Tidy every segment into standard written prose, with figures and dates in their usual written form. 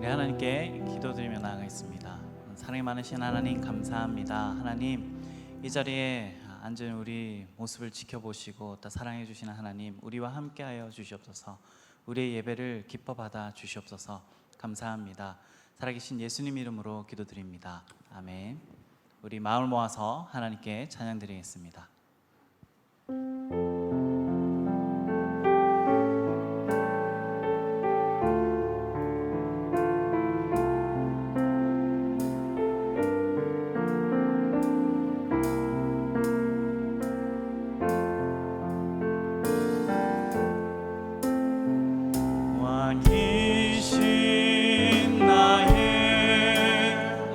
우리 하나님께 기도드리며 나아가겠습니다. 사랑이 많으신 하나님 감사합니다. 하나님, 이 자리에 앉은 우리 모습을 지켜보시고 또 사랑해 주시는 하나님, 우리와 함께하여 주시옵소서. 우리의 예배를 기뻐 받아 주시옵소서. 감사합니다. 살아계신 예수님 이름으로 기도드립니다. 아멘. 우리 마음을 모아서 하나님께 찬양드리겠습니다. 왕이신 나의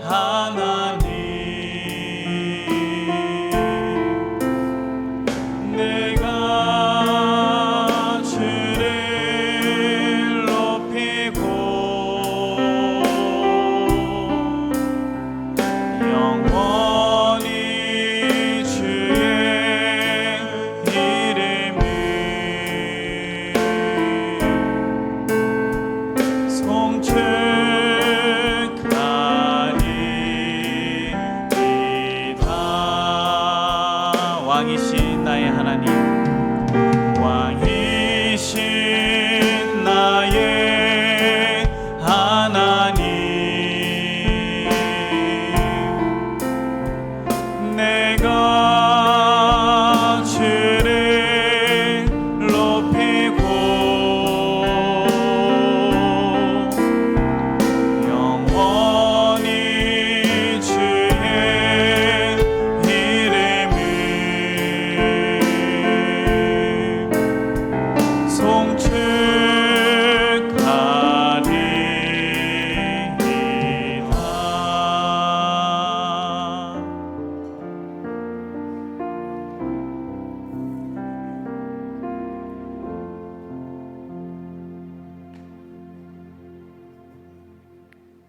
하나님, 내가 주를 높이고 영원히 주의 이름을 송축하리이다. 왕이신 나의 하나님, 왕이신 나의 하나님, 내가 주를 높이고 영원히 주의 이름을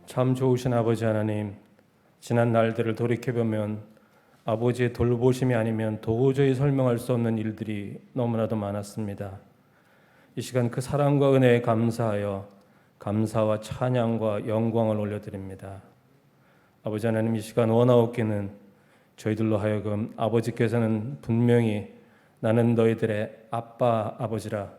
참 좋으신 아버지 하나님, 지난 날들을 돌이켜보면 아버지의 돌보심이 아니면 도저히 설명할 수 없는 일들이 너무나도 많았습니다. 이 시간 그 사랑과 은혜에 감사하여 감사와 찬양과 영광을 올려드립니다. 아버지 하나님, 이 시간 원하옵기는 저희들로 하여금 아버지께서는 분명히 나는 너희들의 아빠 아버지라,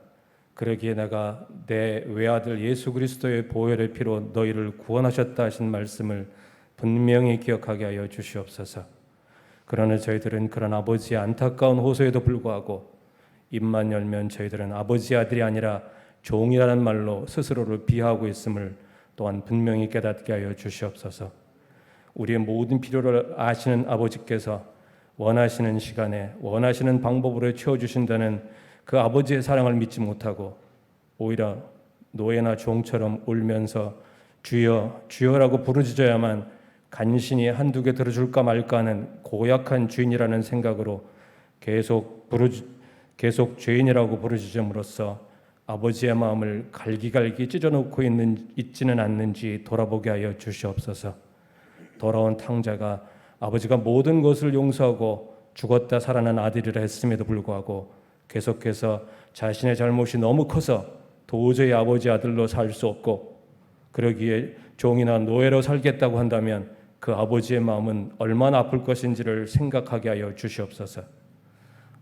그러기에 내가 내 외아들 예수 그리스도의 보혈의 피로 너희를 구원하셨다 하신 말씀을 분명히 기억하게 하여 주시옵소서. 그러나 저희들은 그런 아버지의 안타까운 호소에도 불구하고 입만 열면 저희들은 아버지의 아들이 아니라 종이라는 말로 스스로를 비하하고 있음을 또한 분명히 깨닫게 하여 주시옵소서. 우리의 모든 필요를 아시는 아버지께서 원하시는 시간에 원하시는 방법으로 채워주신다는 그 아버지의 사랑을 믿지 못하고 오히려 노예나 종처럼 울면서 주여 주여라고 부르짖어야만 간신히 한두 개 들어줄까 말까 하는 고약한 주인이라는 생각으로 계속 죄인이라고 부르짖음으로써 아버지의 마음을 갈기갈기 찢어놓고 있지는 않는지 돌아보게 하여 주시옵소서. 돌아온 탕자가 아버지가 모든 것을 용서하고 죽었다 살아난 아들이라 했음에도 불구하고 계속해서 자신의 잘못이 너무 커서 도저히 아버지 아들로 살 수 없고 그러기에 종이나 노예로 살겠다고 한다면 그 아버지의 마음은 얼마나 아플 것인지를 생각하게 하여 주시옵소서.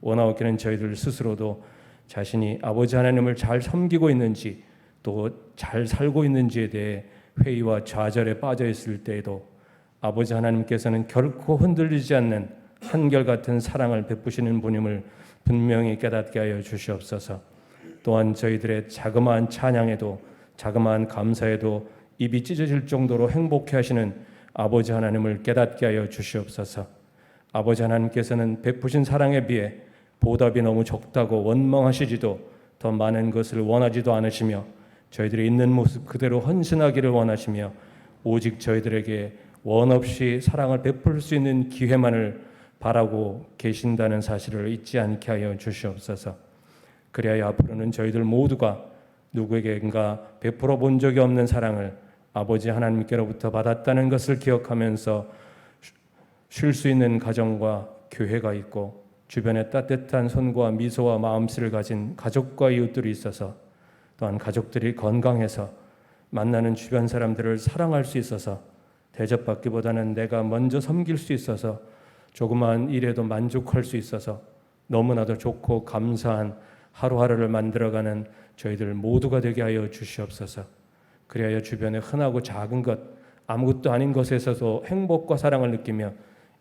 원하옵기는 저희들 스스로도 자신이 아버지 하나님을 잘 섬기고 있는지 또 잘 살고 있는지에 대해 회의와 좌절에 빠져 있을 때에도 아버지 하나님께서는 결코 흔들리지 않는 한결같은 사랑을 베푸시는 분임을 분명히 깨닫게 하여 주시옵소서. 또한 저희들의 자그마한 찬양에도 자그마한 감사에도 입이 찢어질 정도로 행복해 하시는 아버지 하나님을 깨닫게 하여 주시옵소서. 아버지 하나님께서는 베푸신 사랑에 비해 보답이 너무 적다고 원망하시지도 더 많은 것을 원하지도 않으시며 저희들이 있는 모습 그대로 헌신하기를 원하시며 오직 저희들에게 원 없이 사랑을 베풀 수 있는 기회만을 바라고 계신다는 사실을 잊지 않게 하여 주시옵소서. 그리하여 앞으로는 저희들 모두가 누구에게인가 베풀어 본 적이 없는 사랑을 아버지 하나님께로부터 받았다는 것을 기억하면서 쉴 수 있는 가정과 교회가 있고 주변에 따뜻한 손과 미소와 마음씨를 가진 가족과 이웃들이 있어서 또한 가족들이 건강해서 만나는 주변 사람들을 사랑할 수 있어서 대접받기보다는 내가 먼저 섬길 수 있어서 조그마한 일에도 만족할 수 있어서 너무나도 좋고 감사한 하루하루를 만들어가는 저희들 모두가 되게 하여 주시옵소서. 그리하여 주변의 흔하고 작은 것, 아무것도 아닌 것에서도 행복과 사랑을 느끼며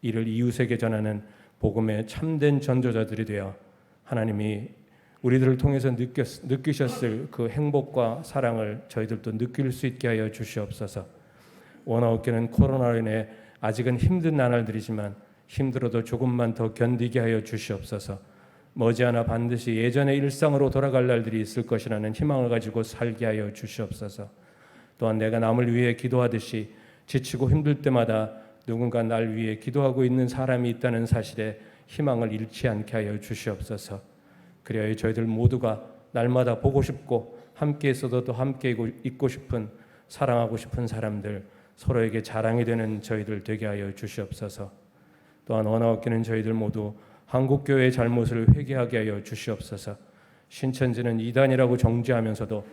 이를 이웃에게 전하는 복음의 참된 전도자들이 되어 하나님이 우리들을 통해서 느끼셨을 그 행복과 사랑을 저희들도 느낄 수 있게 하여 주시옵소서. 원아웃교는 코로나로 인해 아직은 힘든 나날들이지만 힘들어도 조금만 더 견디게 하여 주시옵소서. 머지않아 반드시 예전의 일상으로 돌아갈 날들이 있을 것이라는 희망을 가지고 살게 하여 주시옵소서. 또한 내가 남을 위해 기도하듯이 지치고 힘들 때마다 누군가 날 위해 기도하고 있는 사람이 있다는 사실에 희망을 잃지 않게 하여 주시옵소서. 그리하여 저희들 모두가 날마다 보고 싶고 함께 있어도 또 함께 있고 싶은, 사랑하고 싶은 사람들, 서로에게 자랑이 되는 저희들 되게 하여 주시옵소서. 또한 원아웃교는 저희들 모두 한국교회의 잘못을 회개하게 하여 주시옵소서. 신천지는 이단이라고 정죄하면서도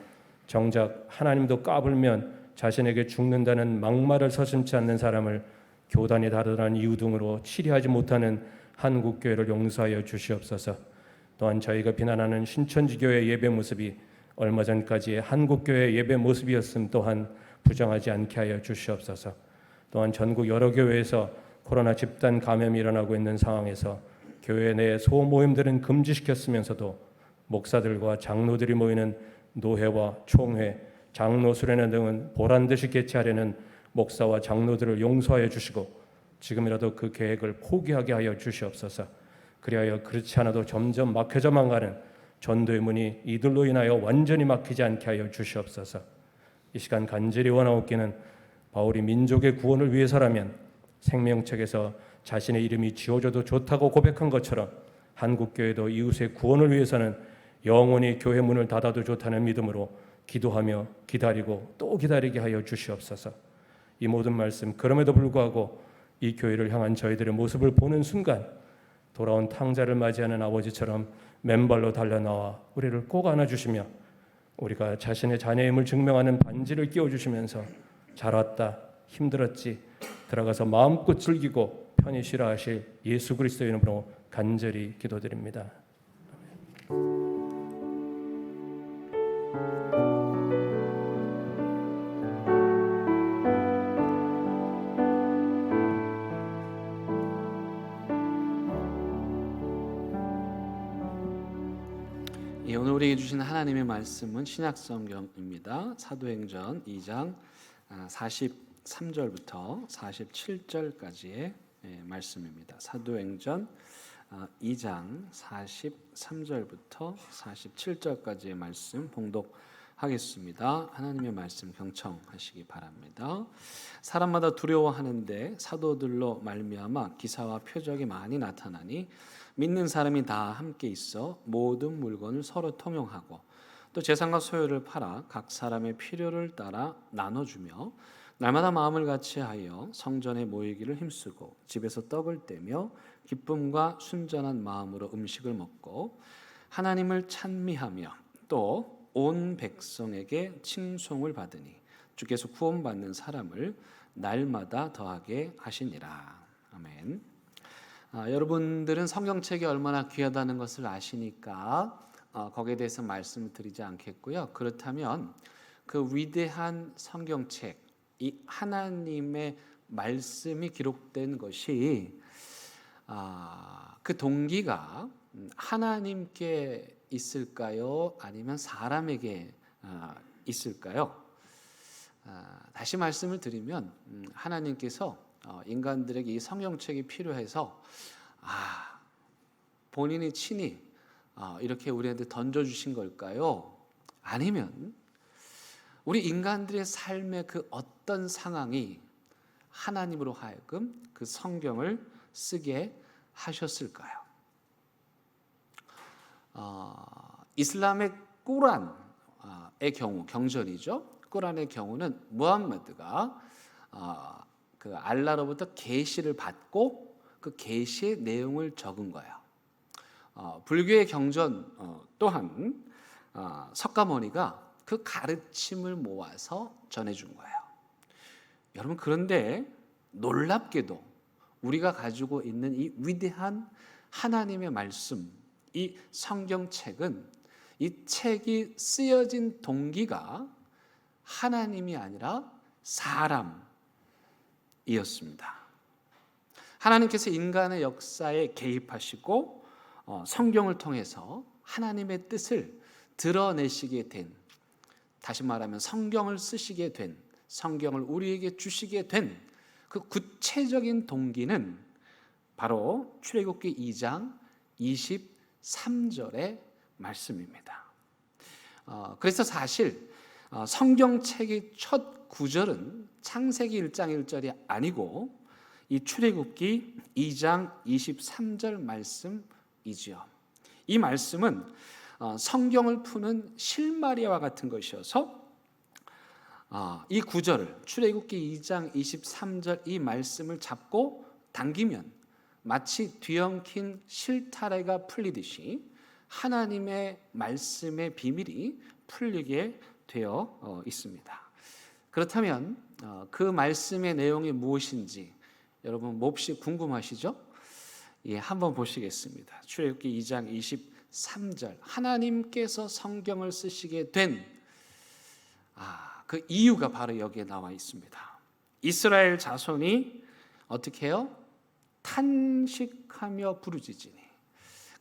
정작 하나님도 까불면 자신에게 죽는다는 막말을 서슴지 않는 사람을 교단이 다르다는 이유 등으로 치리하지 못하는 한국교회를 용서하여 주시옵소서. 또한 저희가 비난하는 신천지교회 예배 모습이 얼마 전까지의 한국교회 예배 모습이었음 또한 부정하지 않게 하여 주시옵소서. 또한 전국 여러 교회에서 코로나 집단 감염이 일어나고 있는 상황에서 교회 내 소모임들은 금지시켰으면서도 목사들과 장로들이 모이는 노회와 총회, 장로 수련회 등은 보란듯이 개최하려는 목사와 장로들을 용서하여 주시고 지금이라도 그 계획을 포기하게 하여 주시옵소서. 그리하여 그렇지 않아도 점점 막혀져만 가는 전도의 문이 이들로 인하여 완전히 막히지 않게 하여 주시옵소서. 이 시간 간절히 원하옵기는 바울이 민족의 구원을 위해서라면 생명책에서 자신의 이름이 지워져도 좋다고 고백한 것처럼 한국교회도 이웃의 구원을 위해서는 영원히 교회 문을 닫아도 좋다는 믿음으로 기도하며 기다리고 또 기다리게 하여 주시옵소서. 이 모든 말씀 그럼에도 불구하고 이 교회를 향한 저희들의 모습을 보는 순간 돌아온 탕자를 맞이하는 아버지처럼 맨발로 달려나와 우리를 꼭 안아주시며 우리가 자신의 자녀임을 증명하는 반지를 끼워주시면서 잘 왔다, 힘들었지, 들어가서 마음껏 즐기고 편히 쉬라 하실 예수 그리스도의 이름으로 간절히 기도드립니다. 예, 오늘 우리에게 주신 하나님의 말씀은 신약성경입니다. 사도행전 2장 43절부터 47절까지의 말씀입니다. 사도행전 2장 43절부터 47절까지의 말씀 봉독하겠습니다. 하나님의 말씀 경청하시기 바랍니다. 사람마다 두려워하는데 사도들로 말미암아 기사와 표적이 많이 나타나니 믿는 사람이 다 함께 있어 모든 물건을 서로 통용하고 또 재산과 소유를 팔아 각 사람의 필요를 따라 나눠주며 날마다 마음을 같이하여 성전에 모이기를 힘쓰고 집에서 떡을 떼며 기쁨과 순전한 마음으로 음식을 먹고 하나님을 찬미하며 또 온 백성에게 칭송을 받으니 주께서 구원받는 사람을 날마다 더하게 하시니라. 아멘. 여러분들은 성경책이 얼마나 귀하다는 것을 아시니까 거기에 대해서 말씀을 드리지 않겠고요. 그렇다면 그 위대한 성경책, 이 하나님의 말씀이 기록된 것이 그 동기가 하나님께 있을까요? 아니면 사람에게 있을까요? 다시 말씀을 드리면 하나님께서 인간들에게 이 성경책이 필요해서 본인이 친히 이렇게 우리한테 던져주신 걸까요? 아니면 우리 인간들의 삶의 그 어떤 상황이 하나님으로 하여금 그 성경을 쓰게 하셨을까요? 이슬람의 꾸란의 경우, 경전이죠. 꾸란의 경우는 무함마드가 그 알라로부터 계시를 받고 그 계시의 내용을 적은 거예요. 불교의 경전 또한 석가모니가 그 가르침을 모아서 전해준 거예요. 여러분, 그런데 놀랍게도 우리가 가지고 있는 이 위대한 하나님의 말씀, 이 성경책은 이 책이 쓰여진 동기가 하나님이 아니라 사람이었습니다. 하나님께서 인간의 역사에 개입하시고 성경을 통해서 하나님의 뜻을 드러내시게 된, 다시 말하면 성경을 쓰시게 된, 성경을 우리에게 주시게 된 그 구체적인 동기는 바로 출애굽기 2장 23절의 말씀입니다. 그래서 사실 성경책의 첫 구절은 창세기 1장 1절이 아니고 이 출애굽기 2장 23절 말씀이지요. 이 말씀은 성경을 푸는 실마리아와 같은 것이어서 이 구절을, 출애굽기 2장 23절 이 말씀을 잡고 당기면 마치 뒤엉킨 실타래가 풀리듯이 하나님의 말씀의 비밀이 풀리게 되어 있습니다. 그렇다면 그 말씀의 내용이 무엇인지 여러분 몹시 궁금하시죠? 예, 한번 보시겠습니다. 출애굽기 2장 23절, 하나님께서 성경을 쓰시게 된 그 이유가 바로 여기에 나와 있습니다. 이스라엘 자손이 어떻게 해요? 탄식하며 부르짖으니,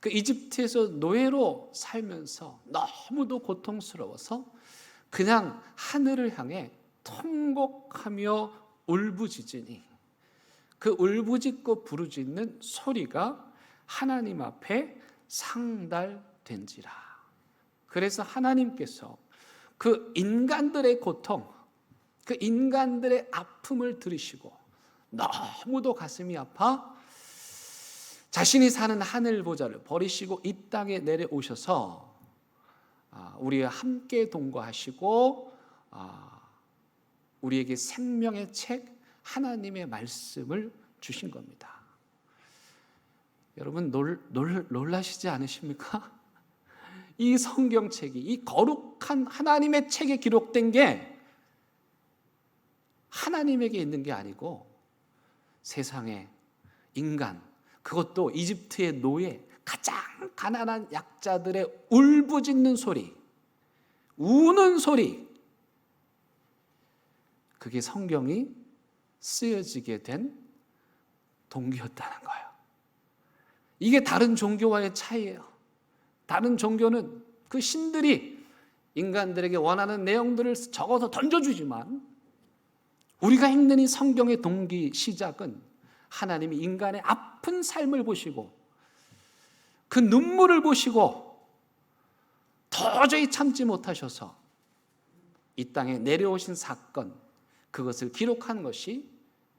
그 이집트에서 노예로 살면서 너무도 고통스러워서 그냥 하늘을 향해 통곡하며 울부짖으니, 그 울부짖고 부르짖는 소리가 하나님 앞에 상달된지라. 그래서 하나님께서 그 인간들의 고통, 그 인간들의 아픔을 들으시고 너무도 가슴이 아파 자신이 사는 하늘 보좌를 버리시고 이 땅에 내려오셔서 우리와 함께 동거하시고 우리에게 생명의 책 하나님의 말씀을 주신 겁니다. 여러분 놀라시지 않으십니까? 이 성경책이, 이 거룩한 하나님의 책에 기록된 게 하나님에게 있는 게 아니고 세상의 인간, 그것도 이집트의 노예, 가장 가난한 약자들의 울부짖는 소리, 우는 소리, 그게 성경이 쓰여지게 된 동기였다는 거예요. 이게 다른 종교와의 차이예요. 다른 종교는 그 신들이 인간들에게 원하는 내용들을 적어서 던져주지만, 우리가 읽는 이 성경의 동기 시작은 하나님이 인간의 아픈 삶을 보시고 그 눈물을 보시고 도저히 참지 못하셔서 이 땅에 내려오신 사건, 그것을 기록한 것이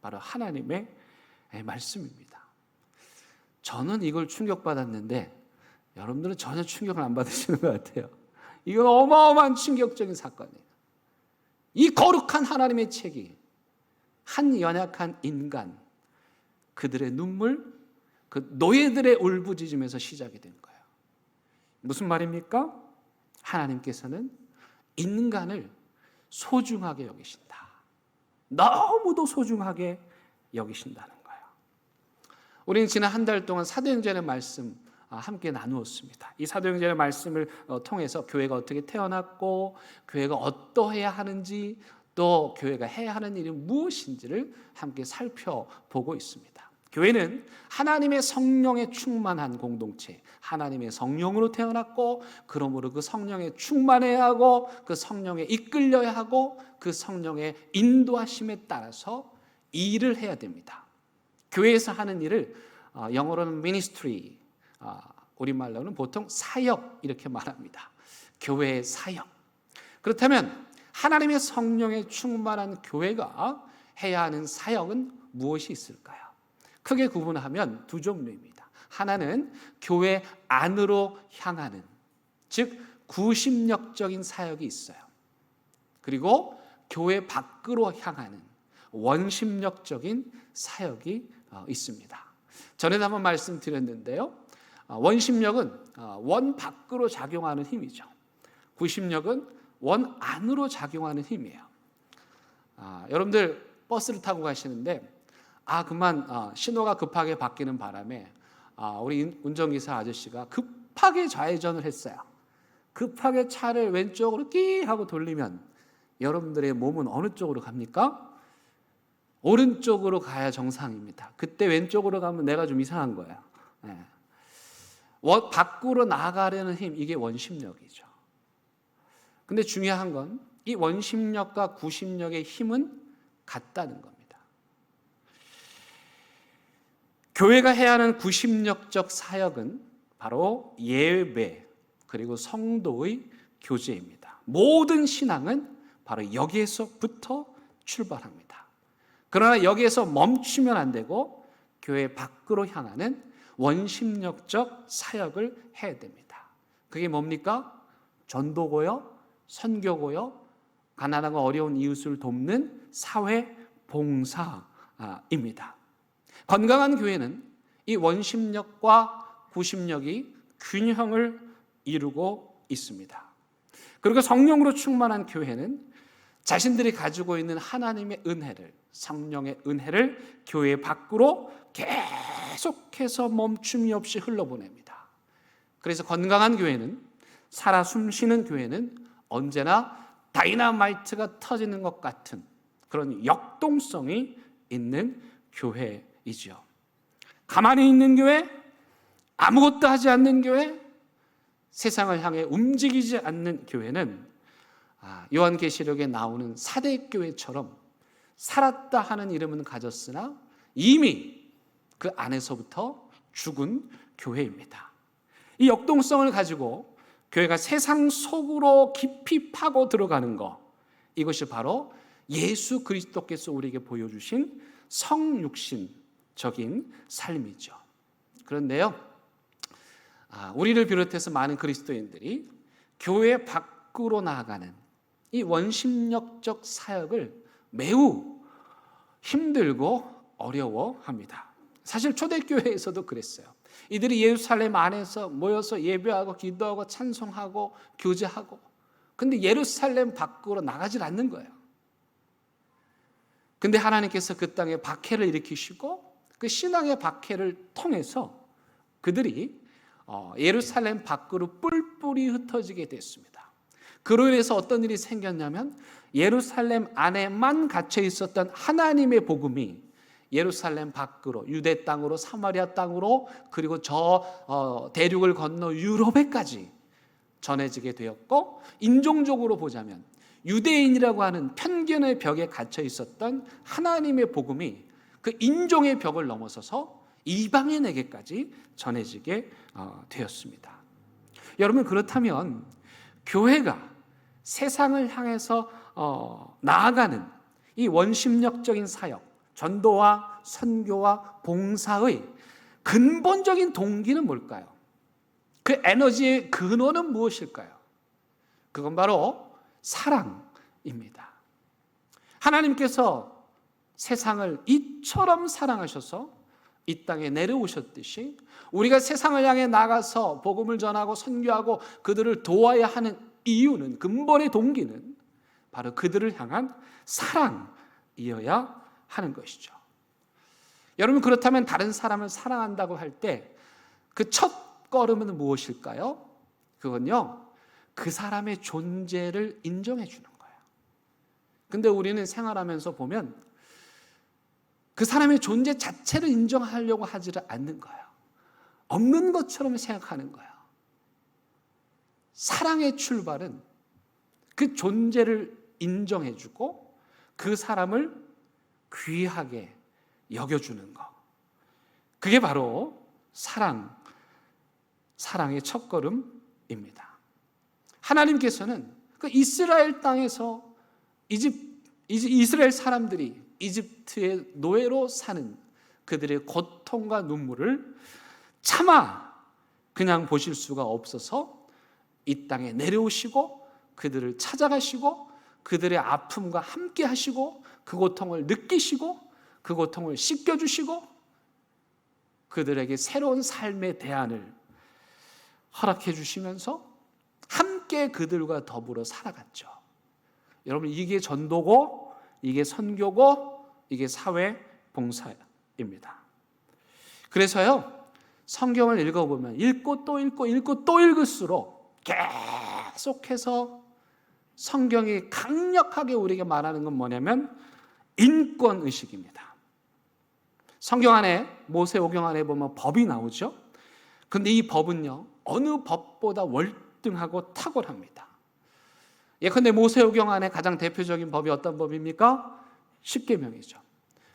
바로 하나님의 말씀입니다. 저는 이걸 충격받았는데 여러분들은 전혀 충격을 안 받으시는 것 같아요. 이건 어마어마한 충격적인 사건이에요. 이 거룩한 하나님의 책이 한 연약한 인간, 그들의 눈물, 그 노예들의 울부짖음에서 시작이 된 거예요. 무슨 말입니까? 하나님께서는 인간을 소중하게 여기신다. 너무도 소중하게 여기신다는 거예요. 우리는 지난 한 달 동안 사도행전의 말씀 함께 나누었습니다. 이 사도행전의 말씀을 통해서 교회가 어떻게 태어났고 교회가 어떠해야 하는지, 또 교회가 해야 하는 일이 무엇인지를 함께 살펴보고 있습니다. 교회는 하나님의 성령에 충만한 공동체, 하나님의 성령으로 태어났고 그러므로 그 성령에 충만해야 하고 그 성령에 이끌려야 하고 그 성령의 인도하심에 따라서 일을 해야 됩니다. 교회에서 하는 일을 영어로는 ministry, 우리말로는 보통 사역 이렇게 말합니다. 교회의 사역. 그렇다면 하나님의 성령에 충만한 교회가 해야 하는 사역은 무엇이 있을까요? 크게 구분하면 두 종류입니다. 하나는 교회 안으로 향하는, 즉 구심력적인 사역이 있어요. 그리고 교회 밖으로 향하는 원심력적인 사역이 있습니다. 전에도 한번 말씀드렸는데요. 원심력은 원 밖으로 작용하는 힘이죠. 구심력은 원 안으로 작용하는 힘이에요. 여러분들 버스를 타고 가시는데 그만 신호가 급하게 바뀌는 바람에 우리 운전기사 아저씨가 급하게 좌회전을 했어요. 급하게 차를 왼쪽으로 끼 하고 돌리면 여러분들의 몸은 어느 쪽으로 갑니까? 오른쪽으로 가야 정상입니다. 그때 왼쪽으로 가면 내가 좀 이상한 거예요. 밖으로 나가려는 힘, 이게 원심력이죠. 근데 중요한 건 이 원심력과 구심력의 힘은 같다는 겁니다. 교회가 해야 하는 구심력적 사역은 바로 예배 그리고 성도의 교제입니다. 모든 신앙은 바로 여기에서부터 출발합니다. 그러나 여기에서 멈추면 안 되고 교회 밖으로 향하는 원심력적 사역을 해야 됩니다. 그게 뭡니까? 전도고요, 선교고요, 가난하고 어려운 이웃을 돕는 사회 봉사입니다. 건강한 교회는 이 원심력과 구심력이 균형을 이루고 있습니다. 그리고 성령으로 충만한 교회는 자신들이 가지고 있는 하나님의 은혜를, 성령의 은혜를 교회 밖으로 계속해서 멈춤이 없이 흘러보냅니다. 그래서 건강한 교회는, 살아 숨쉬는 교회는 언제나 다이너마이트가 터지는 것 같은 그런 역동성이 있는 교회이죠. 가만히 있는 교회, 아무것도 하지 않는 교회, 세상을 향해 움직이지 않는 교회는 요한계시록에 나오는 사대교회처럼 살았다 하는 이름은 가졌으나 이미 그 안에서부터 죽은 교회입니다. 이 역동성을 가지고 교회가 세상 속으로 깊이 파고 들어가는 것, 이것이 바로 예수 그리스도께서 우리에게 보여주신 성육신적인 삶이죠. 그런데요, 우리를 비롯해서 많은 그리스도인들이 교회 밖으로 나아가는 이 원심력적 사역을 매우 힘들고 어려워합니다. 사실 초대교회에서도 그랬어요. 이들이 예루살렘 안에서 모여서 예배하고 기도하고 찬송하고 교제하고, 근데 예루살렘 밖으로 나가질 않는 거예요. 근데 하나님께서 그 땅에 박해를 일으키시고 그 신앙의 박해를 통해서 그들이 예루살렘 밖으로 뿔뿔이 흩어지게 됐습니다. 그로 인해서 어떤 일이 생겼냐면 예루살렘 안에만 갇혀 있었던 하나님의 복음이 예루살렘 밖으로, 유대 땅으로, 사마리아 땅으로, 그리고 대륙을 건너 유럽에까지 전해지게 되었고, 인종적으로 보자면 유대인이라고 하는 편견의 벽에 갇혀 있었던 하나님의 복음이 그 인종의 벽을 넘어서서 이방인에게까지 전해지게 되었습니다. 여러분, 그렇다면 교회가 세상을 향해서 나아가는 이 원심력적인 사역, 전도와 선교와 봉사의 근본적인 동기는 뭘까요? 그 에너지의 근원은 무엇일까요? 그건 바로 사랑입니다. 하나님께서 세상을 이처럼 사랑하셔서 이 땅에 내려오셨듯이 우리가 세상을 향해 나가서 복음을 전하고 선교하고 그들을 도와야 하는 이유는, 근본의 동기는 바로 그들을 향한 사랑이어야 하는 것이죠. 여러분, 그렇다면 다른 사람을 사랑한다고 할 때 그 첫 걸음은 무엇일까요? 그건요, 그 사람의 존재를 인정해 주는 거예요. 근데 우리는 생활하면서 보면 그 사람의 존재 자체를 인정하려고 하지를 않는 거예요. 없는 것처럼 생각하는 거예요. 사랑의 출발은 그 존재를 인정해 주고 그 사람을 귀하게 여겨주는 것, 그게 바로 사랑의 첫걸음입니다. 하나님께서는 그 이스라엘 땅에서 이스라엘 사람들이 이집트의 노예로 사는 그들의 고통과 눈물을 차마 그냥 보실 수가 없어서 이 땅에 내려오시고 그들을 찾아가시고 그들의 아픔과 함께 하시고 그 고통을 느끼시고 그 고통을 씻겨주시고 그들에게 새로운 삶의 대안을 허락해 주시면서 함께 그들과 더불어 살아갔죠. 여러분, 이게 전도고, 이게 선교고, 이게 사회 봉사입니다. 그래서요, 성경을 읽어보면 읽고 또 읽고 읽고 또 읽을수록 계속해서 성경이 강력하게 우리에게 말하는 건 뭐냐면 인권의식입니다. 성경 안에, 모세오경 안에 보면 법이 나오죠. 근데 이 법은요, 어느 법보다 월등하고 탁월합니다. 예컨대 모세오경 안에 가장 대표적인 법이 어떤 법입니까? 십계명이죠.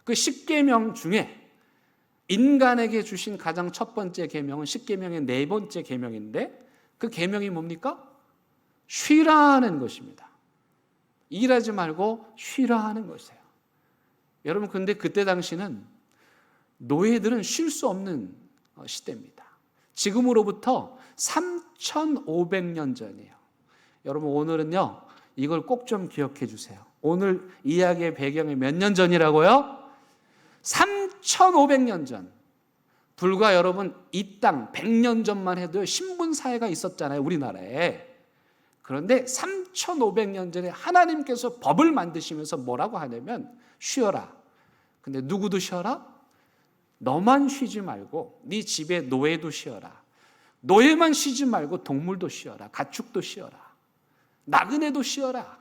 그 십계명 중에 인간에게 주신 가장 첫 번째 계명은 십계명의 네 번째 계명인데, 그 계명이 뭡니까? 쉬라는 것입니다. 일하지 말고 쉬라 하는 것이에요. 여러분, 근데 그때 당시는 노예들은 쉴 수 없는 시대입니다. 지금으로부터 3,500년 전이에요. 여러분, 오늘은요, 이걸 꼭 좀 기억해 주세요. 오늘 이야기의 배경이 몇 년 전이라고요? 3,500년 전. 불과 여러분 이 땅 100년 전만 해도 신분사회가 있었잖아요, 우리나라에. 그런데 3,500년 전에 하나님께서 법을 만드시면서 뭐라고 하냐면 쉬어라. 근데 누구도 쉬어라? 너만 쉬지 말고 네 집에 노예도 쉬어라. 노예만 쉬지 말고 동물도 쉬어라. 가축도 쉬어라. 나그네도 쉬어라.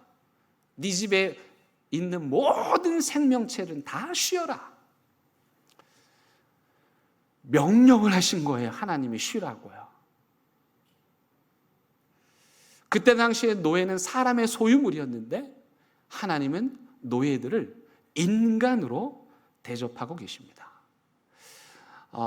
네 집에 있는 모든 생명체는 다 쉬어라. 명령을 하신 거예요. 하나님이 쉬라고요. 그때 당시에 노예는 사람의 소유물이었는데 하나님은 노예들을 인간으로 대접하고 계십니다.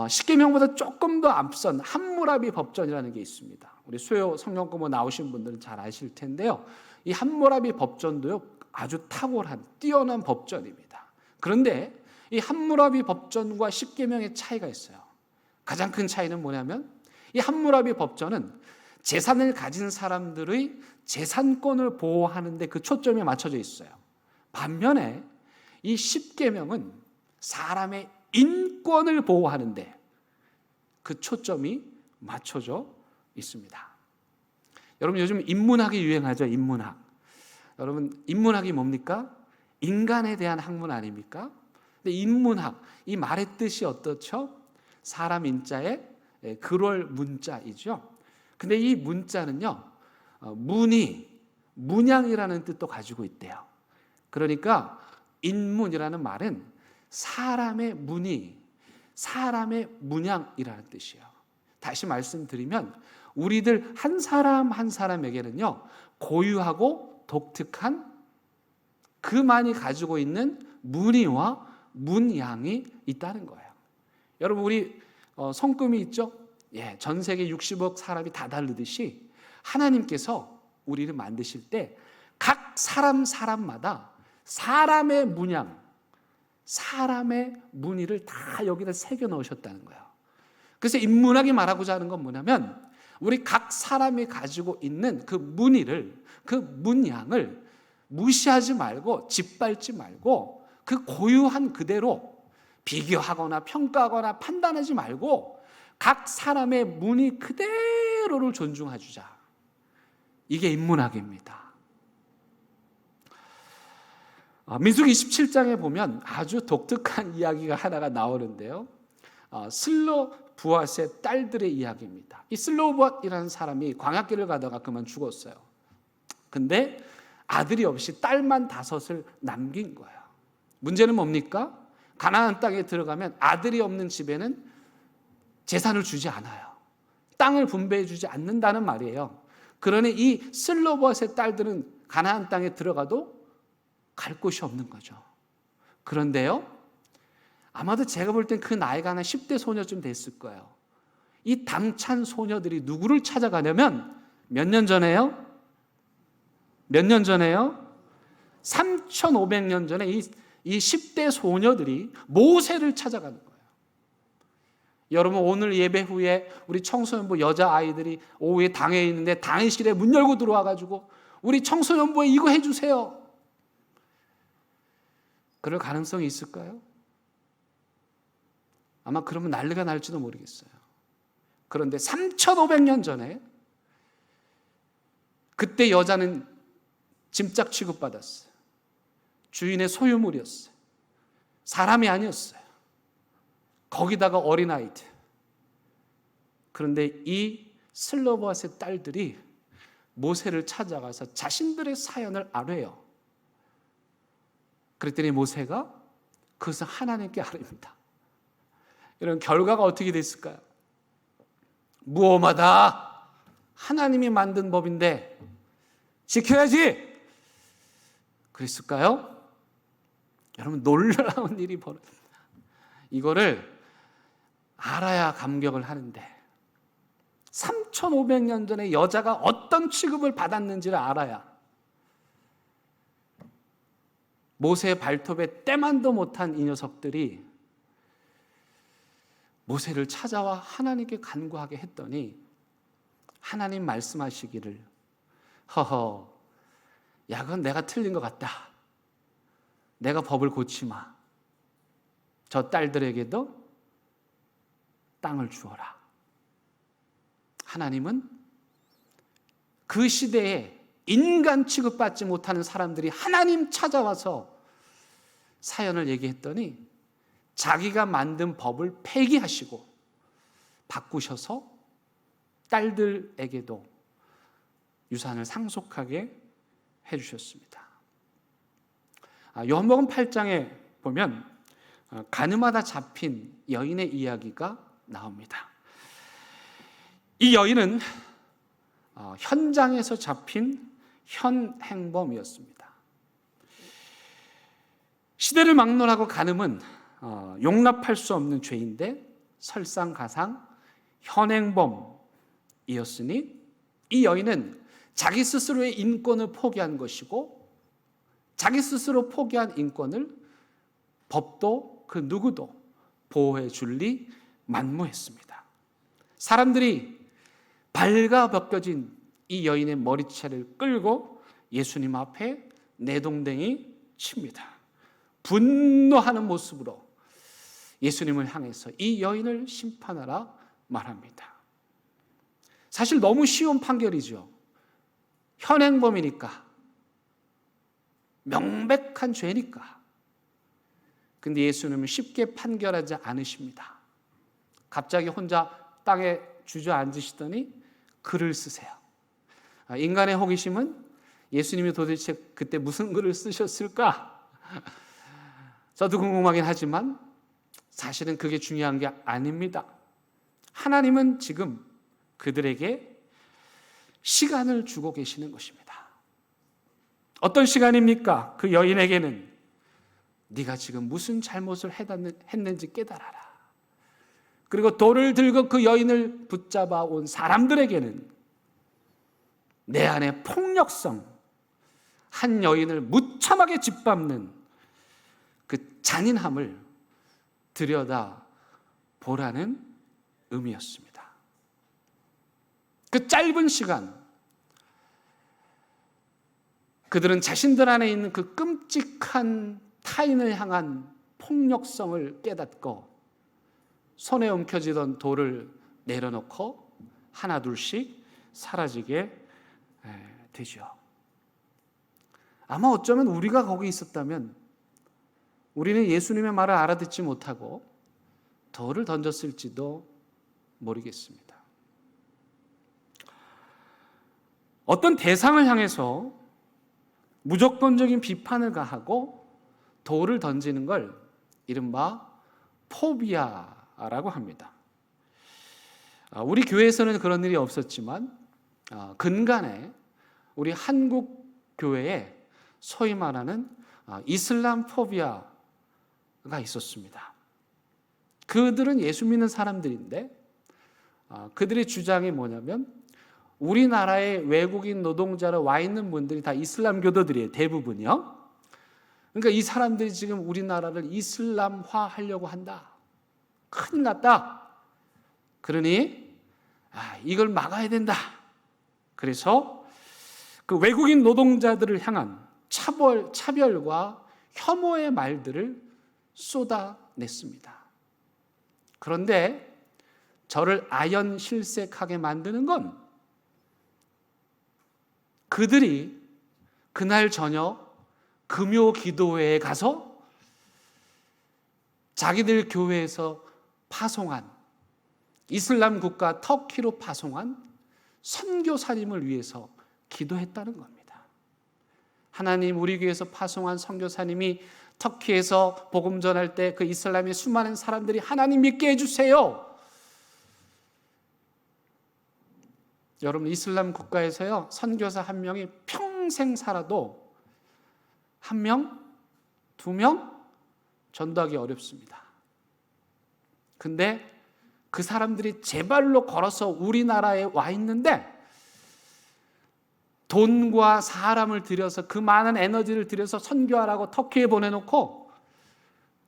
십계명보다 조금 더 앞선 함무라비 법전이라는 게 있습니다. 우리 수요 성경 공부 나오신 분들은 잘 아실 텐데요. 이 함무라비 법전도요, 아주 탁월한 뛰어난 법전입니다. 그런데 이 함무라비 법전과 십계명의 차이가 있어요. 가장 큰 차이는 뭐냐면 이 함무라비 법전은 재산을 가진 사람들의 재산권을 보호하는 데 그 초점이 맞춰져 있어요. 반면에 이 십계명은 사람의 인권을 보호하는데 그 초점이 맞춰져 있습니다. 여러분, 요즘 인문학이 유행하죠. 인문학. 여러분, 인문학이 뭡니까? 인간에 대한 학문 아닙니까? 근데 인문학, 이 말의 뜻이 어떻죠? 사람 인자에 그럴 문자이죠. 근데 이 문자는요, 문양이라는 뜻도 가지고 있대요. 그러니까 인문이라는 말은 사람의 문의, 사람의 문양이라는 뜻이에요. 다시 말씀드리면 우리들 한 사람 한 사람에게는요, 고유하고 독특한 그만이 가지고 있는 문의와 문양이 있다는 거예요. 여러분, 우리 성금이 있죠? 예, 전 세계 60억 사람이 다 다르듯이 하나님께서 우리를 만드실 때 각 사람마다 사람의 문양, 사람의 문의를 다 여기다 새겨 넣으셨다는 거예요. 그래서 인문학이 말하고자 하는 건 뭐냐면 우리 각 사람이 가지고 있는 그 문의를, 그 문양을 무시하지 말고 짓밟지 말고 그 고유한 그대로 비교하거나 평가하거나 판단하지 말고 각 사람의 문의 그대로를 존중해주자. 이게 인문학입니다. 민수기 27장에 보면 아주 독특한 이야기가 하나가 나오는데요. 슬로부앗의 딸들의 이야기입니다. 이 슬로부앗이라는 사람이 광야길을 가다가 그만 죽었어요. 근데 아들이 없이 딸만 5을 남긴 거예요. 문제는 뭡니까? 가나안 땅에 들어가면 아들이 없는 집에는 재산을 주지 않아요. 땅을 분배해 주지 않는다는 말이에요. 그러니 이 슬로부앗의 딸들은 가나안 땅에 들어가도 갈 곳이 없는 거죠. 그런데요, 아마도 제가 볼 땐 그 나이가 한 10대 소녀쯤 됐을 거예요. 이 당찬 소녀들이 누구를 찾아가냐면 몇 년 전에요? 몇 년 전에요? 3,500년 전에 이 10대 소녀들이 모세를 찾아가는 거예요. 여러분, 오늘 예배 후에 우리 청소년부 여자아이들이 오후에 당회에 있는데 당회실에 문 열고 들어와가지고 우리 청소년부에 이거 해주세요. 그럴 가능성이 있을까요? 아마 그러면 난리가 날지도 모르겠어요. 그런데 3,500년 전에 그때 여자는 짐짝 취급받았어요. 주인의 소유물이었어요. 사람이 아니었어요. 거기다가 어린아이들. 그런데 이 슬로봇의 딸들이 모세를 찾아가서 자신들의 사연을 아뢰요. 그랬더니 모세가 그것을 하나님께 아뢰입니다. 이런 결과가 어떻게 됐을까요? 무엄하다. 하나님이 만든 법인데 지켜야지. 그랬을까요? 여러분, 놀라운 일이 벌어집니다. 이거를 알아야 감격을 하는데 3,500년 전에 여자가 어떤 취급을 받았는지를 알아야 모세의 발톱에 때만도 못한 이 녀석들이 모세를 찾아와 하나님께 간구하게 했더니 하나님 말씀하시기를 허허, 야, 그건 내가 틀린 것 같다. 내가 법을 고치마. 저 딸들에게도 땅을 주어라. 하나님은 그 시대에 인간 취급받지 못하는 사람들이 하나님 찾아와서 사연을 얘기했더니 자기가 만든 법을 폐기하시고 바꾸셔서 딸들에게도 유산을 상속하게 해주셨습니다. 요한복음 8장에 보면 가늠하다 잡힌 여인의 이야기가 나옵니다. 이 여인은 현장에서 잡힌 현행범이었습니다. 시대를 막론하고 간음은 용납할 수 없는 죄인데 설상가상 현행범이었으니 이 여인은 자기 스스로의 인권을 포기한 것이고 자기 스스로 포기한 인권을 법도 그 누구도 보호해 줄 리 만무했습니다. 사람들이 발가벗겨진 이 여인의 머리채를 끌고 예수님 앞에 내동댕이 칩니다. 분노하는 모습으로 예수님을 향해서 이 여인을 심판하라 말합니다. 사실 너무 쉬운 판결이죠. 현행범이니까, 명백한 죄니까. 근데 예수님은 쉽게 판결하지 않으십니다. 갑자기 혼자 땅에 주저앉으시더니 글을 쓰세요. 인간의 호기심은 예수님이 도대체 그때 무슨 글을 쓰셨을까? 저도 궁금하긴 하지만 사실은 그게 중요한 게 아닙니다. 하나님은 지금 그들에게 시간을 주고 계시는 것입니다. 어떤 시간입니까? 그 여인에게는 네가 지금 무슨 잘못을 했는지 깨달아라. 그리고 돌을 들고 그 여인을 붙잡아 온 사람들에게는 내 안의 폭력성, 한 여인을 무참하게 짓밟는 그 잔인함을 들여다 보라는 의미였습니다. 그 짧은 시간, 그들은 자신들 안에 있는 그 끔찍한 타인을 향한 폭력성을 깨닫고 손에 움켜쥐던 돌을 내려놓고 하나 둘씩 사라지게 되죠. 아마 어쩌면 우리가 거기 있었다면 우리는 예수님의 말을 알아듣지 못하고 돌을 던졌을지도 모르겠습니다. 어떤 대상을 향해서 무조건적인 비판을 가하고 돌을 던지는 걸 이른바 포비아라고 합니다. 우리 교회에서는 그런 일이 없었지만 근간에 우리 한국 교회에 소위 말하는 이슬람 포비아가 있었습니다. 그들은 예수 믿는 사람들인데 그들의 주장이 뭐냐면 우리나라에 외국인 노동자로 와 있는 분들이 다 이슬람 교도들이에요. 대부분이요. 그러니까 이 사람들이 지금 우리나라를 이슬람화 하려고 한다. 큰일 났다. 그러니 이걸 막아야 된다. 그래서 그 외국인 노동자들을 향한 차별과 혐오의 말들을 쏟아냈습니다. 그런데 저를 아연실색하게 만드는 건 그 그들이 그날 저녁 금요 기도회에 가서 자기들 교회에서 파송한, 이슬람 국가 터키로 파송한 선교사님을 위해서 기도했다는 겁니다. 하나님, 우리 교회에서 파송한 선교사님이 터키에서 복음 전할 때 그 이슬람의 수많은 사람들이 하나님 믿게 해주세요. 여러분, 이슬람 국가에서요, 선교사 한 명이 평생 살아도 한 명, 두 명 전도하기 어렵습니다. 근데 그 사람들이 제 발로 걸어서 우리나라에 와 있는데 돈과 사람을 들여서, 그 많은 에너지를 들여서 선교하라고 터키에 보내놓고,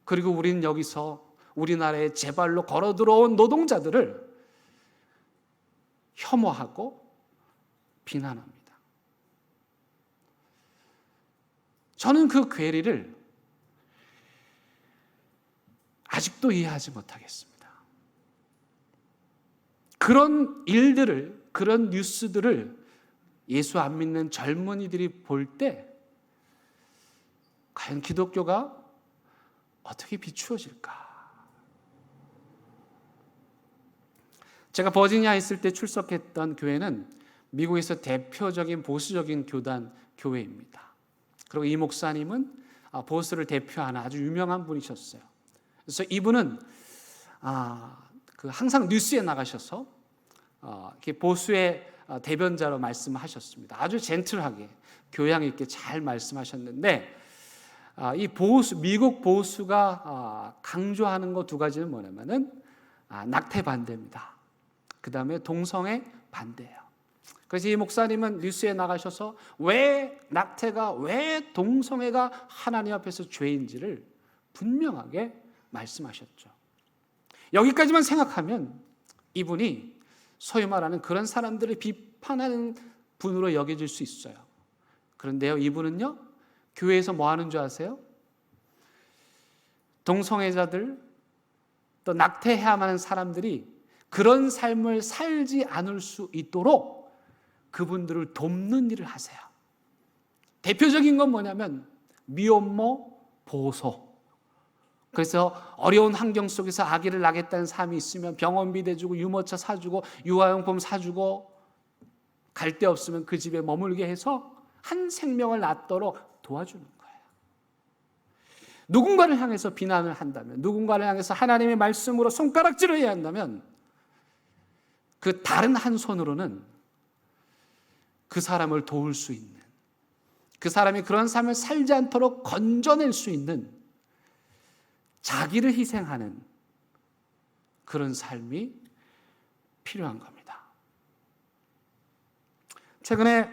그리고 우리는 여기서 우리나라에 제 발로 걸어 들어온 노동자들을 혐오하고 비난합니다. 저는 그 괴리를 아직도 이해하지 못하겠습니다. 그런 일들을, 그런 뉴스들을 예수 안 믿는 젊은이들이 볼 때 과연 기독교가 어떻게 비추어질까? 제가 버지니아에 있을 때 출석했던 교회는 미국에서 대표적인 보수적인 교회입니다. 그리고 이 목사님은 보수를 대표하는 아주 유명한 분이셨어요. 그래서 이분은 항상 뉴스에 나가셔서 이렇게 보수의 대변자로 말씀하셨습니다. 아주 젠틀하게, 교양 있게 잘 말씀하셨는데, 이 미국 보수가 강조하는 거 두 가지는 뭐냐면은 낙태 반대입니다. 그 다음에 동성애 반대예요. 그래서 이 목사님은 뉴스에 나가셔서 왜 낙태가, 왜 동성애가 하나님 앞에서 죄인지를 분명하게 말씀하셨죠. 여기까지만 생각하면 이분이 소위 말하는 그런 사람들을 비판하는 분으로 여겨질 수 있어요. 그런데요, 이분은요, 교회에서 뭐 하는 줄 아세요? 동성애자들, 또 낙태해야만 하는 사람들이 그런 삶을 살지 않을 수 있도록 그분들을 돕는 일을 하세요. 대표적인 건 뭐냐면 미혼모 보호소. 그래서 어려운 환경 속에서 아기를 낳겠다는 사람이 있으면 병원비 대주고 유모차 사주고 유아용품 사주고, 갈 데 없으면 그 집에 머물게 해서 한 생명을 낳도록 도와주는 거예요. 누군가를 향해서 비난을 한다면, 누군가를 향해서 하나님의 말씀으로 손가락질을 해야 한다면, 그 다른 한 손으로는 그 사람을 도울 수 있는, 그 사람이 그런 삶을 살지 않도록 건져낼 수 있는, 자기를 희생하는 그런 삶이 필요한 겁니다. 최근에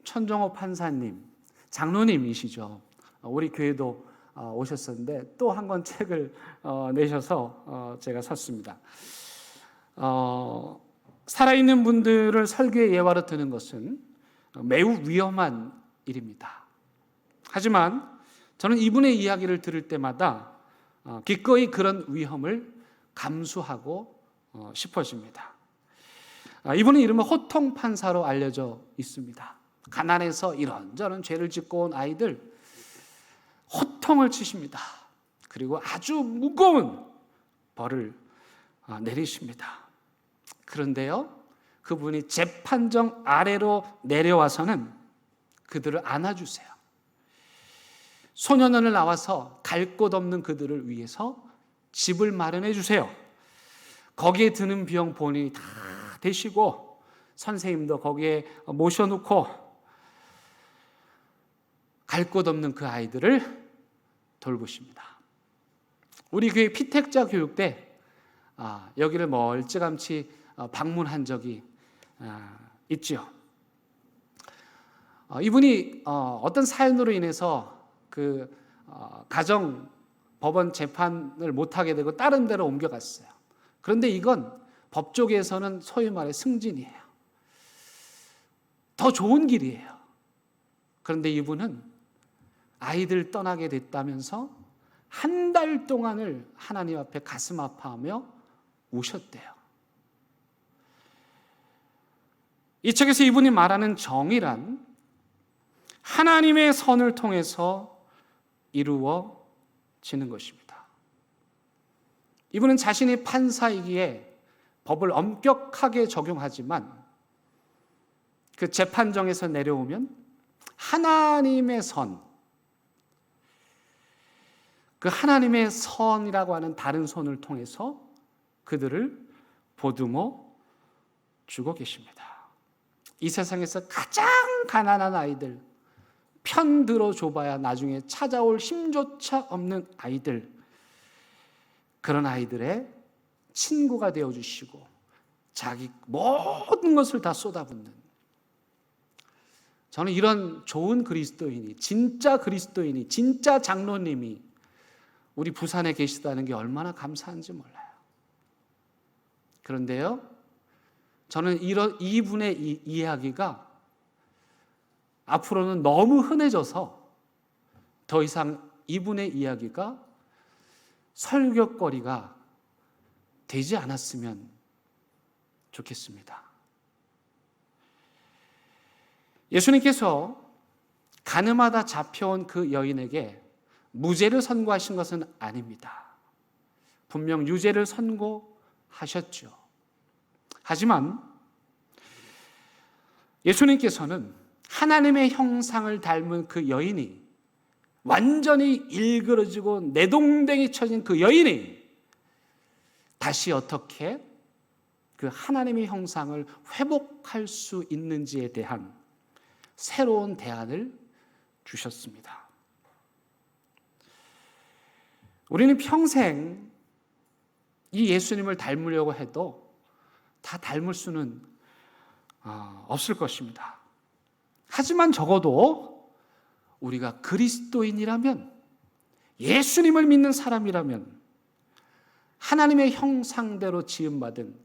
천정호 판사님, 장로님이시죠. 우리 교회도 오셨었는데 또 한 권 책을 내셔서 제가 샀습니다. 살아있는 분들을 설교의 예화로 드는 것은 매우 위험한 일입니다. 하지만 저는 이분의 이야기를 들을 때마다 기꺼이 그런 위험을 감수하고 싶어집니다. 이분은 이름은 호통 판사로 알려져 있습니다. 가난해서 이런저런 죄를 짓고 온 아이들 호통을 치십니다. 그리고 아주 무거운 벌을 내리십니다. 그런데요, 그분이 재판정 아래로 내려와서는 그들을 안아주세요. 소년원을 나와서 갈 곳 없는 그들을 위해서 집을 마련해 주세요. 거기에 드는 비용 본인이 다 대시고 선생님도 거기에 모셔놓고 갈 곳 없는 그 아이들을 돌보십니다. 우리 교회 피택자 교육 때 여기를 멀찌감치 방문한 적이 있죠. 이분이 어떤 사연으로 인해서 그 가정 법원 재판을 못하게 되고 다른 데로 옮겨갔어요. 그런데 이건 법조계에서는 소위 말해 승진이에요. 더 좋은 길이에요. 그런데 이분은 아이들 떠나게 됐다면서 한 달 동안을 하나님 앞에 가슴 아파하며 우셨대요. 이 책에서 이분이 말하는 정의란 하나님의 선을 통해서 이루어지는 것입니다. 이분은 자신이 판사이기에 법을 엄격하게 적용하지만 그 재판정에서 내려오면 하나님의 선, 그 하나님의 선이라고 하는 다른 손을 통해서 그들을 보듬어 주고 계십니다. 이 세상에서 가장 가난한 아이들, 편 들어 줘봐야 나중에 찾아올 힘조차 없는 아이들, 그런 아이들의 친구가 되어주시고 자기 모든 것을 다 쏟아붓는, 저는 이런 좋은 그리스도인이, 진짜 그리스도인이, 진짜 장로님이 우리 부산에 계시다는 게 얼마나 감사한지 몰라요. 그런데요, 저는 이분의 이 이야기가 앞으로는 너무 흔해져서 더 이상 이분의 이야기가 설교거리가 되지 않았으면 좋겠습니다. 예수님께서 가늠하다 잡혀온 그 여인에게 무죄를 선고하신 것은 아닙니다. 분명 유죄를 선고하셨죠. 하지만 예수님께서는 하나님의 형상을 닮은 그 여인이, 완전히 일그러지고 내동댕이 쳐진 그 여인이 다시 어떻게 그 하나님의 형상을 회복할 수 있는지에 대한 새로운 대안을 주셨습니다. 우리는 평생 이 예수님을 닮으려고 해도 다 닮을 수는 없을 것입니다. 하지만 적어도 우리가 그리스도인이라면, 예수님을 믿는 사람이라면 하나님의 형상대로 지음받은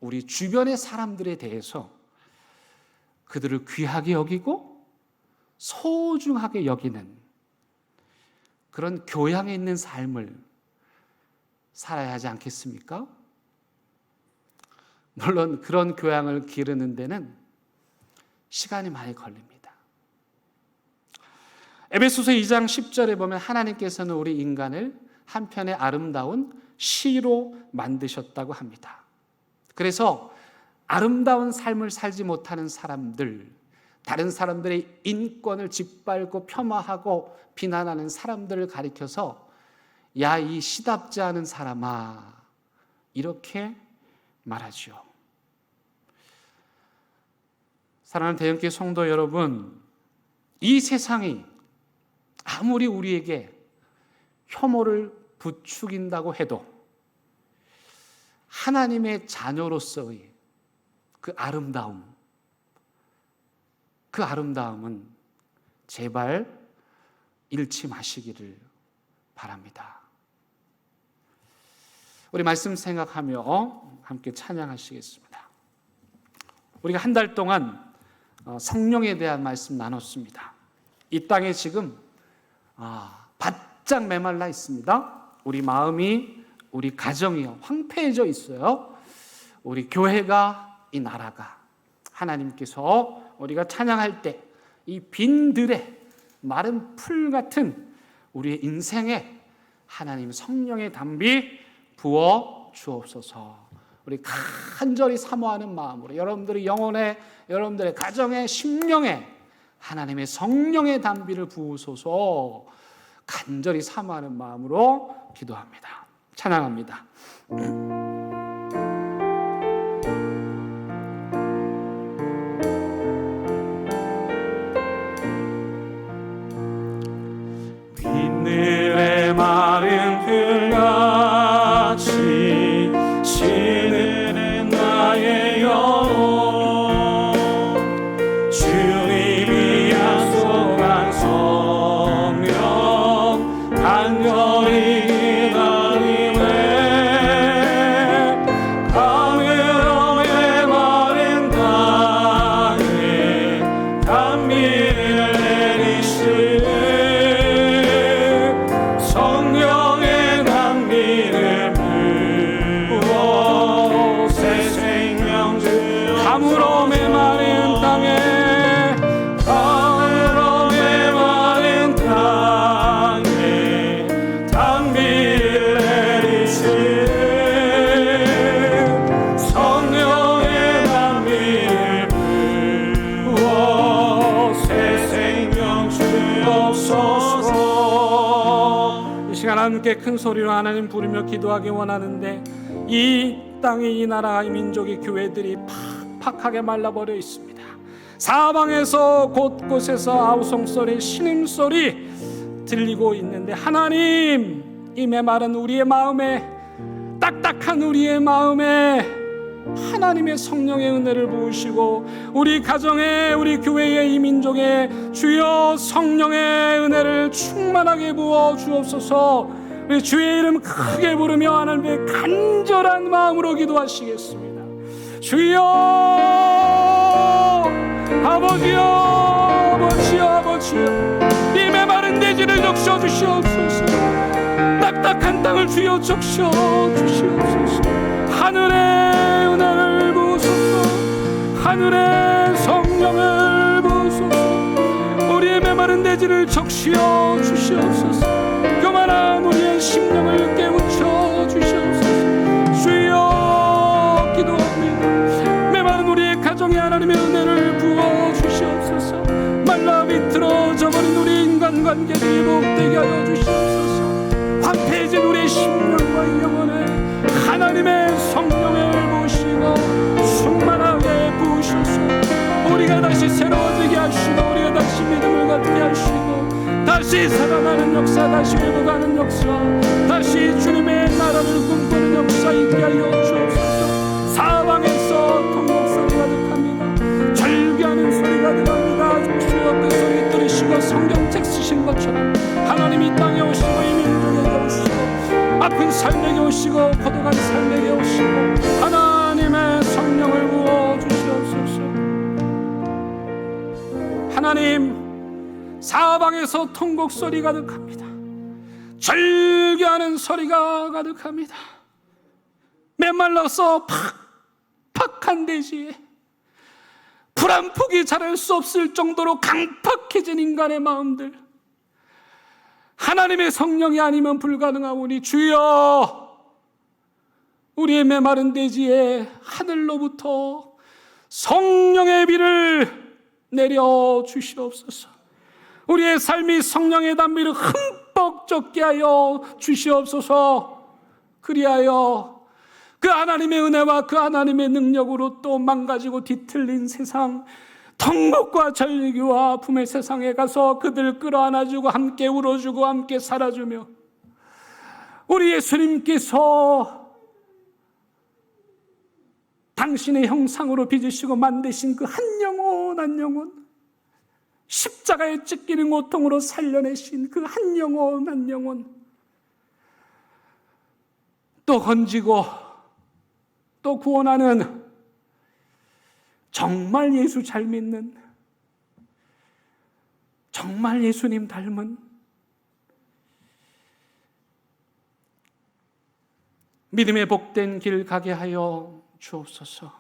우리 주변의 사람들에 대해서 그들을 귀하게 여기고 소중하게 여기는 그런 교양에 있는 삶을 살아야 하지 않겠습니까? 물론 그런 교양을 기르는 데는 시간이 많이 걸립니다. 에베소서 2장 10절에 보면 하나님께서는 우리 인간을 한편의 아름다운 시로 만드셨다고 합니다. 그래서 아름다운 삶을 살지 못하는 사람들, 다른 사람들의 인권을 짓밟고 폄하하고 비난하는 사람들을 가리켜서 야, 이 시답지 않은 사람아, 이렇게 말하죠. 사랑하는 대형교회 성도 여러분, 이 세상이 아무리 우리에게 혐오를 부추긴다고 해도 하나님의 자녀로서의 그 아름다움은 제발 잃지 마시기를 바랍니다. 우리 말씀 생각하며 함께 찬양하시겠습니다. 우리가 한 달 동안 성령에 대한 말씀 나눴습니다. 이 땅에 지금 바짝 메말라 있습니다. 우리 마음이, 우리 가정이 황폐해져 있어요. 우리 교회가, 이 나라가. 하나님께서 우리가 찬양할 때 이 빈들에 마른 풀 같은 우리의 인생에 하나님 성령의 담비 부어 주옵소서. 우리 간절히 사모하는 마음으로 여러분들의 영혼에, 여러분들의 가정에, 심령에 하나님의 성령의 담비를 부으소서 간절히 사모하는 마음으로 기도합니다. 찬양합니다. 빈들의 마른 풀같이 시드는 나의 영혼, 주님이 약속한 성령 간절히 기다리네. 시간 함께 큰 소리로 하나님 부르며 기도하기 원하는데 이 땅의 이 나라 이 민족의 교회들이 팍팍하게 말라버려 있습니다. 사방에서 곳곳에서 아우성소리 신음소리 들리고 있는데 하나님, 이 메마른 우리의 마음에, 딱딱한 우리의 마음에 하나님의 성령의 은혜를 부으시고 우리 가정에, 우리 교회에, 이 민족에 주여 성령의 은혜를 충만하게 부어 주옵소서. 우리 주의 이름 크게 부르며 하나님의 간절한 마음으로 기도하시겠습니다. 주여, 아버지여, 아버지여, 아버지여, 이 메마른 대지를 적셔 주시옵소서. 딱딱한 땅을 주여 적셔 주시옵소서. 하늘의 은혜를 부으소서. 하늘의 성령을 부으소서. 우리의 메마른 대지를 적시어 주시옵소서. 교만한 우리의 심령을 깨우쳐 주시옵소서. 주여 기도합니다. 메마른 우리의 가정에 하나님의 은혜를 부어 주시옵소서. 말라 비틀어져 버린 우리 인간관계를 회복되게 하여 주시옵소서. 황폐해진 우리의 심령과 영혼에 하나님의 성령을 부으시고 충만하게 부으셔서 우리가 다시 새로워지게 하시고 우리가 다시 믿음을 갖게 하시고 다시 살아나는 역사, 다시 회복하는 역사, 다시 주님의 나라를 꿈꾸는 역사 있게 하여 주옵소서. 사방에서 통곡 소리 가득합니다. 절규하는 소리 가득합니다. 주여 그 소리 들으시고 성경책 쓰신 것처럼 하나님 이 땅에 오시고 이 민족에게 오시고 아픈 삶에게 오시고 고독한 삶에게 오시고 하나님의 성령을 부어 주시옵소서. 하나님, 사방에서 통곡 소리 가득합니다. 절규하는 소리가 가득합니다. 메말라서 팍팍한 대지에 불 한 폭이 자랄 수 없을 정도로 강팍해진 인간의 마음들, 하나님의 성령이 아니면 불가능하오니 주여 우리의 메마른 대지에 하늘로부터 성령의 비를 내려 주시옵소서. 우리의 삶이 성령의 단비를 흠뻑 젖게 하여 주시옵소서. 그리하여 그 하나님의 은혜와 그 하나님의 능력으로 또 망가지고 뒤틀린 세상, 통곡과 절규와 아픔의 세상에 가서 그들 끌어안아주고 함께 울어주고 함께 살아주며 우리 예수님께서 당신의 형상으로 빚으시고 만드신 그 한 영혼 한 영혼, 십자가에 찢기는 고통으로 살려내신 그 한 영혼 한 영혼 또 건지고 또 구원하는, 정말 예수 잘 믿는, 정말 예수님 닮은 믿음의 복된 길 가게 하여 주옵소서.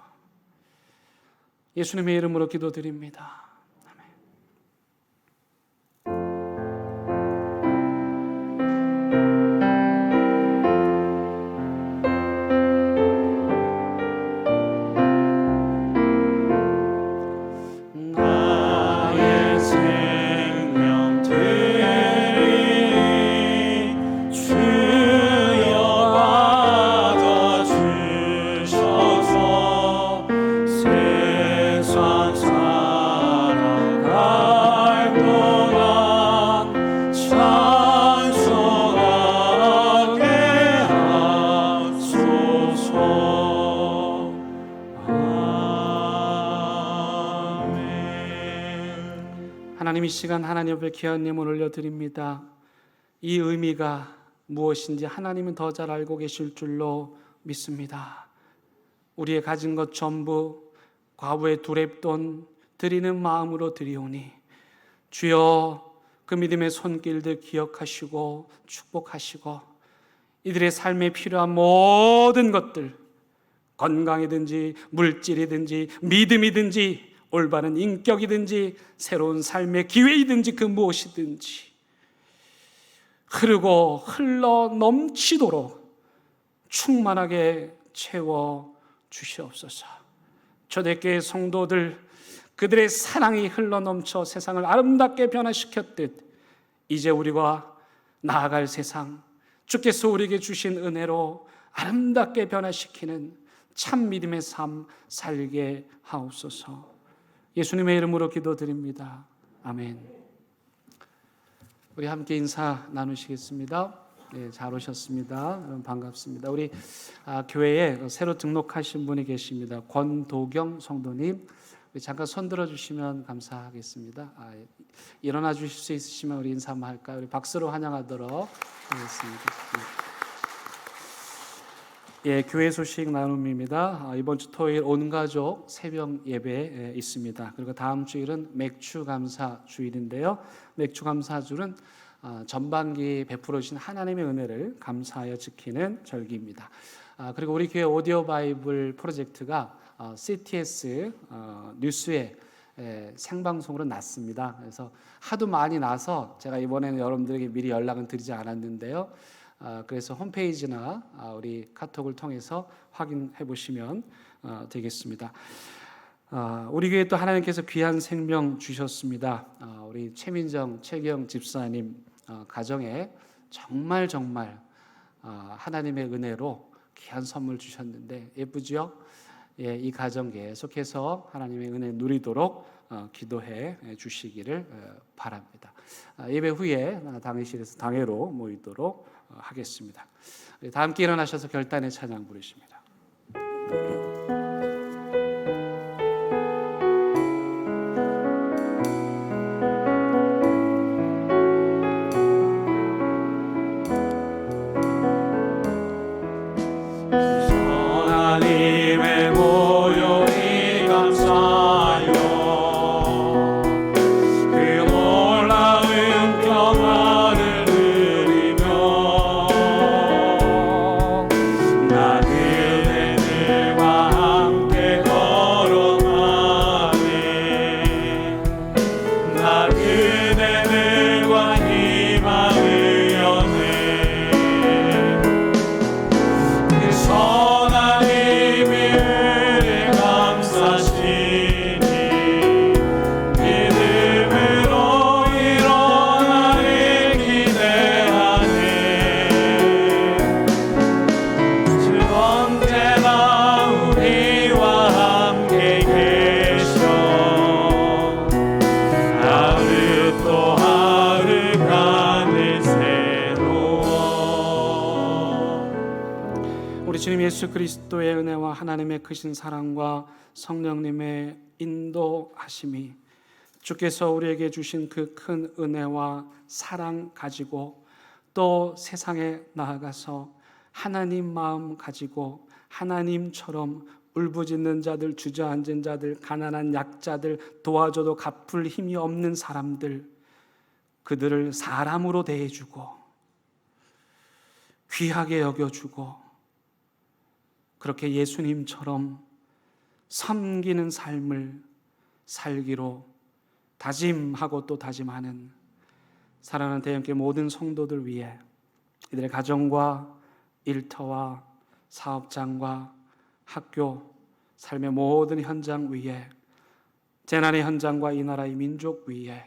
예수님의 이름으로 기도드립니다. 하나님, 이 시간 하나님 앞에 귀한 예물 올려드립니다. 이 의미가 무엇인지 하나님은 더 잘 알고 계실 줄로 믿습니다. 우리의 가진 것 전부 과부의 두렙돈 드리는 마음으로 드리오니 주여 그 믿음의 손길들 기억하시고 축복하시고 이들의 삶에 필요한 모든 것들, 건강이든지 물질이든지 믿음이든지 올바른 인격이든지 새로운 삶의 기회이든지 그 무엇이든지 흐르고 흘러 넘치도록 충만하게 채워 주시옵소서. 초대교회 성도들, 그들의 사랑이 흘러 넘쳐 세상을 아름답게 변화시켰듯 이제 우리가 나아갈 세상, 주께서 우리에게 주신 은혜로 아름답게 변화시키는 참 믿음의 삶 살게 하옵소서. 예수님의 이름으로 기도드립니다. 아멘. 우리 함께 인사 나누시겠습니다. 네, 잘 오셨습니다. 여러분 반갑습니다. 우리 교회에 새로 등록하신 분이 계십니다. 권도경 성도님, 우리 잠깐 손 들어주시면 감사하겠습니다. 일어나 주실 수 있으시면 우리 인사 한번 할까요? 우리 박수로 환영하도록 하겠습니다. 예, 교회 소식 나눔입니다. 이번 주 토요일 온 가족 새벽 예배 있습니다. 그리고 다음 주일은 맥주 감사 주일인데요. 맥주 감사 주일은 전반기 베풀어 주신 하나님의 은혜를 감사하여 지키는 절기입니다. 그리고 우리 교회 오디오 바이블 프로젝트가 CTS 뉴스에 생방송으로 났습니다. 그래서 하도 많이 나서 제가 이번에는 여러분들에게 미리 연락은 드리지 않았는데요. 그래서 홈페이지나 우리 카톡을 통해서 확인해 보시면 되겠습니다. 우리 교회 또 하나님께서 귀한 생명 주셨습니다. 우리 최경 집사님 가정에 정말 하나님의 은혜로 귀한 선물 주셨는데 예쁘죠? 예, 이 가정 계속해서 하나님의 은혜 누리도록 기도해 주시기를 바랍니다. 예배 후에 당회실에서 당회로 모이도록 하겠습니다. 다 함께 일어나셔서 결단의 찬양 부르십니다. 하나님의 모욕이 감사하여 그 놀라운 평안을 누리며 나 그대들과 함께 걸어가네. 나 그대들과 희망을 주님 예수 그리스도의 은혜와 하나님의 크신 사랑과 성령님의 인도하심이 주께서 우리에게 주신 그 큰 은혜와 사랑 가지고 또 세상에 나아가서 하나님 마음 가지고 하나님처럼 울부짖는 자들, 주저앉은 자들, 가난한 약자들, 도와줘도 갚을 힘이 없는 사람들, 그들을 사람으로 대해주고 귀하게 여겨주고 그렇게 예수님처럼 섬기는 삶을 살기로 다짐하고 또 다짐하는 사랑하는 대형교회 모든 성도들 위해 이들의 가정과 일터와 사업장과 학교, 삶의 모든 현장 위에 재난의 현장과 이 나라의 민족 위에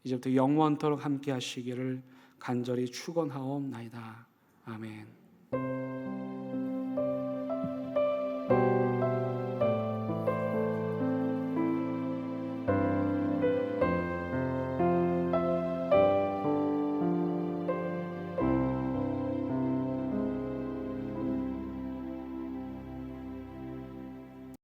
이제부터 영원토록 함께 하시기를 간절히 축원하옵나이다. 아멘.